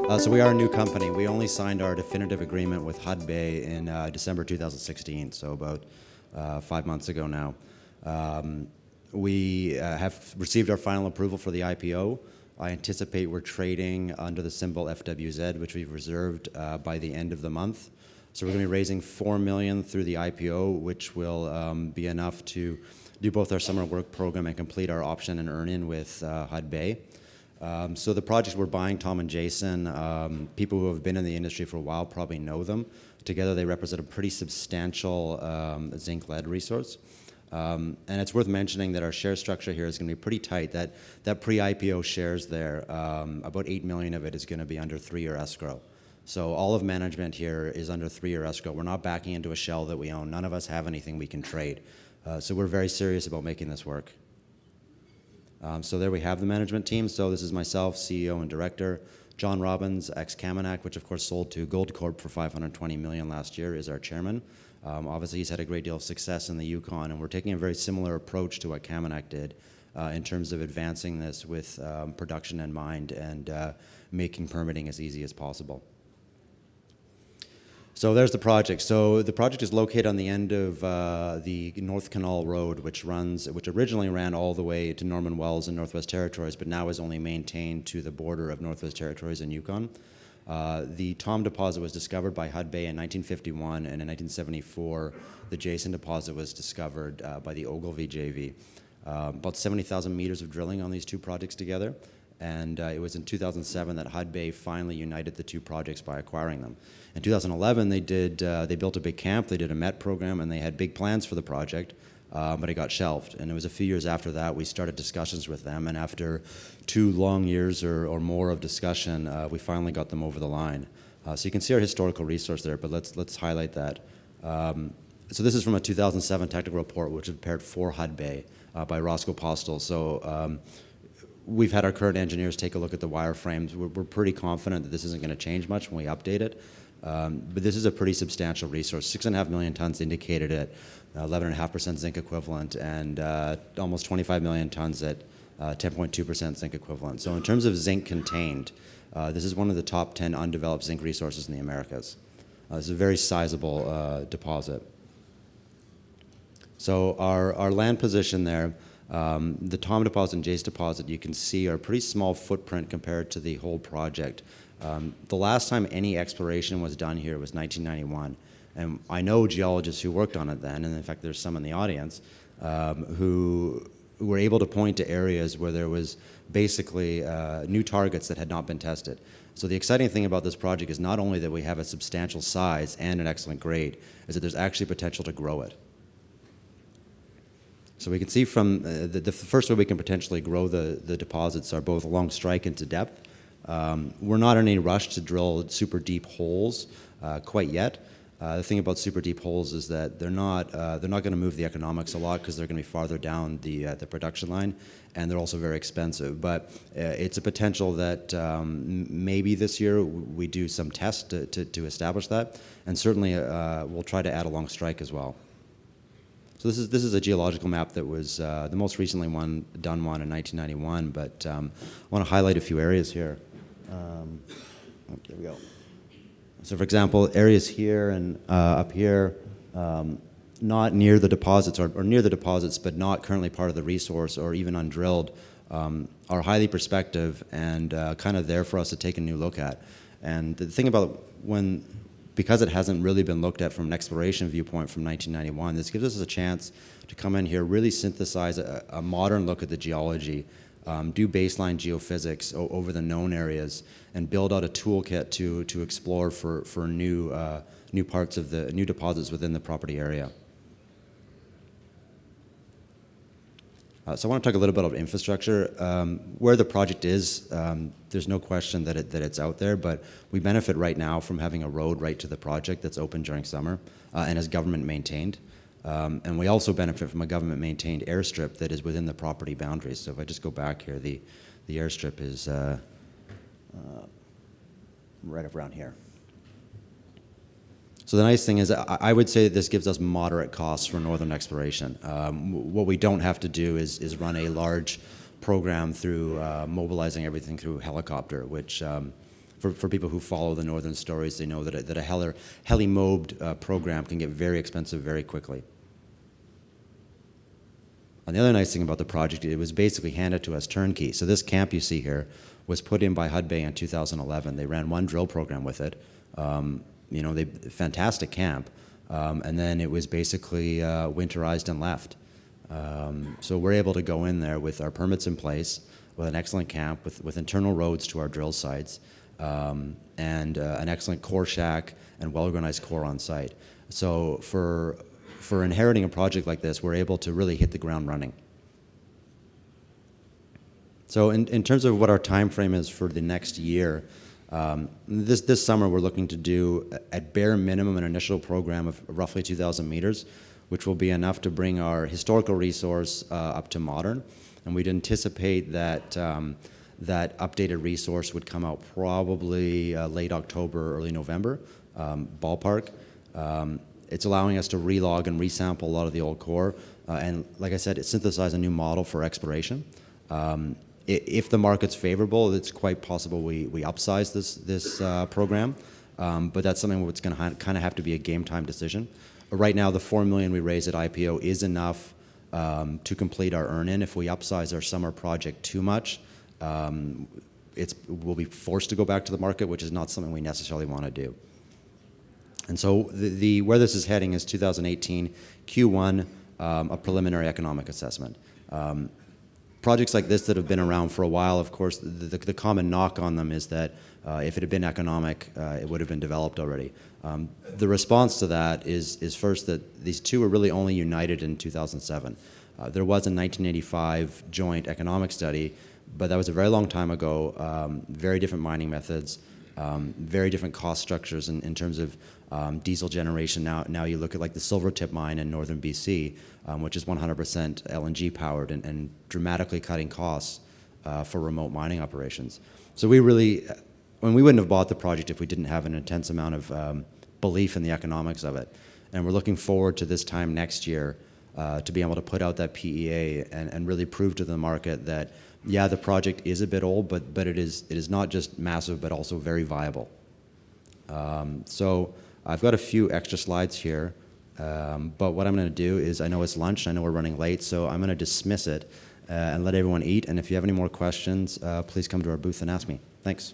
So we are a new company. We only signed our definitive agreement with Hudbay in December 2016, so about 5 months ago now. We have received our final approval for the IPO. I anticipate we're trading under the symbol FWZ, which we've reserved by the end of the month. So we're going to be raising $4 million through the IPO, which will be enough to do both our summer work program and complete our option and earn-in with Hudbay. So the projects we're buying, Tom and Jason, people who have been in the industry for a while probably know them. Together they represent a pretty substantial zinc lead resource. And it's worth mentioning that our share structure here is going to be pretty tight. That pre-IPO shares there, about 8 million of it is going to be under 3-year escrow. So all of management here is under 3-year escrow. We're not backing into a shell that we own. None of us have anything we can trade. So we're very serious about making this work. So there we have the management team. So this is myself, CEO and director. John Robbins, ex-Kaminak, which of course sold to Goldcorp for $520 million last year, is our chairman. Obviously he's had a great deal of success in the Yukon, and we're taking a very similar approach to what Kaminak did in terms of advancing this with production in mind and making permitting as easy as possible. So there's the project. So the project is located on the end of the North Canal Road, which originally ran all the way to Norman Wells in Northwest Territories, but now is only maintained to the border of Northwest Territories and Yukon. The Tom deposit was discovered by Hudbay in 1951, and in 1974, the Jason deposit was discovered by the Ogilvy JV. About 70,000 meters of drilling on these two projects together. And it was in 2007 that Hudbay finally united the two projects by acquiring them. In 2011, they built a big camp, they did a MET program, and they had big plans for the project, but it got shelved. And it was a few years after that we started discussions with them, and after 2 long years or more of discussion, we finally got them over the line. So you can see our historical resource there, but let's highlight that. So this is from a 2007 technical report, which was prepared for Hudbay by Roscoe Postel. So we've had our current engineers take a look at the wireframes. We're pretty confident that this isn't going to change much when we update it. But this is a pretty substantial resource. 6.5 million tons indicated at 11.5% zinc equivalent, and almost 25 million tons at 10.2% zinc equivalent. So in terms of zinc contained, this is one of the top 10 undeveloped zinc resources in the Americas. This is a very sizable deposit. So our land position there, the Tom deposit and Jace deposit, you can see, are a pretty small footprint compared to the whole project. The last time any exploration was done here was 1991, and I know geologists who worked on it then, and in fact there's some in the audience, who were able to point to areas where there was basically new targets that had not been tested. So the exciting thing about this project is not only that we have a substantial size and an excellent grade, is that there's actually potential to grow it. So we can see from the first way we can potentially grow the deposits are both along strike and to depth. We're not in any rush to drill super deep holes quite yet. The thing about super deep holes is that they're not going to move the economics a lot because they're going to be farther down the production line, and they're also very expensive. But it's a potential that maybe this year we do some tests to establish that, and certainly we'll try to add along strike as well. So this is a geological map that was the most recently done one in 1991, but I want to highlight a few areas here. There we go. So for example, areas here and up here, not near the deposits or near the deposits, but not currently part of the resource or even undrilled, are highly prospective and kind of there for us to take a new look at. And the thing about because it hasn't really been looked at from an exploration viewpoint from 1991, this gives us a chance to come in here, really synthesize a modern look at the geology, do baseline geophysics over the known areas, and build out a toolkit to explore for new parts of the new deposits within the property area. So I want to talk a little bit about infrastructure. Where the project is, there's no question that it's out there, but we benefit right now from having a road right to the project that's open during summer and is government maintained. And we also benefit from a government maintained airstrip that is within the property boundaries. So if I just go back here, the airstrip is right around here. So the nice thing is, I would say that this gives us moderate costs for northern exploration. What we don't have to do is run a large program through mobilizing everything through helicopter, which for people who follow the Northern stories, they know that a heli-mobed program can get very expensive very quickly. And the other nice thing about the project, it was basically handed to us turnkey. So this camp you see here was put in by Hudbay in 2011. They ran one drill program with it. You know, fantastic camp. And then it was basically winterized and left. So we're able to go in there with our permits in place, with an excellent camp, with internal roads to our drill sites, and an excellent core shack and well-organized core on site. So for inheriting a project like this, we're able to really hit the ground running. So in terms of what our time frame is for the next year, this summer we're looking to do, at bare minimum, an initial program of roughly 2,000 meters, which will be enough to bring our historical resource up to modern. And we'd anticipate that that updated resource would come out probably late October, early November, ballpark. It's allowing us to relog and resample a lot of the old core. And like I said, it synthesized a new model for exploration. If the market's favorable, it's quite possible we upsize this program. But that's something that's going to kind of have to be a game time decision. Right now, the $4 million we raised at IPO is enough to complete our earn-in. If we upsize our summer project too much, we'll be forced to go back to the market, which is not something we necessarily want to do. And so where this is heading is 2018 Q1, a preliminary economic assessment. Projects like this that have been around for a while, of course, the common knock on them is that if it had been economic, it would have been developed already. The response to that is first that these two were really only united in 2007. There was a 1985 joint economic study, but that was a very long time ago, very different mining methods, very different cost structures in terms of diesel generation. Now you look at like the Silvertip mine in northern BC, which is 100% LNG powered and dramatically cutting costs for remote mining operations. So we wouldn't have bought the project if we didn't have an intense amount of belief in the economics of it. And we're looking forward to this time next year to be able to put out that PEA and really prove to the market that, yeah, the project is a bit old, but it is not just massive, but also very viable. So I've got a few extra slides here, but what I'm going to do is, I know it's lunch, I know we're running late, so I'm going to dismiss it and let everyone eat. And if you have any more questions, please come to our booth and ask me. Thanks.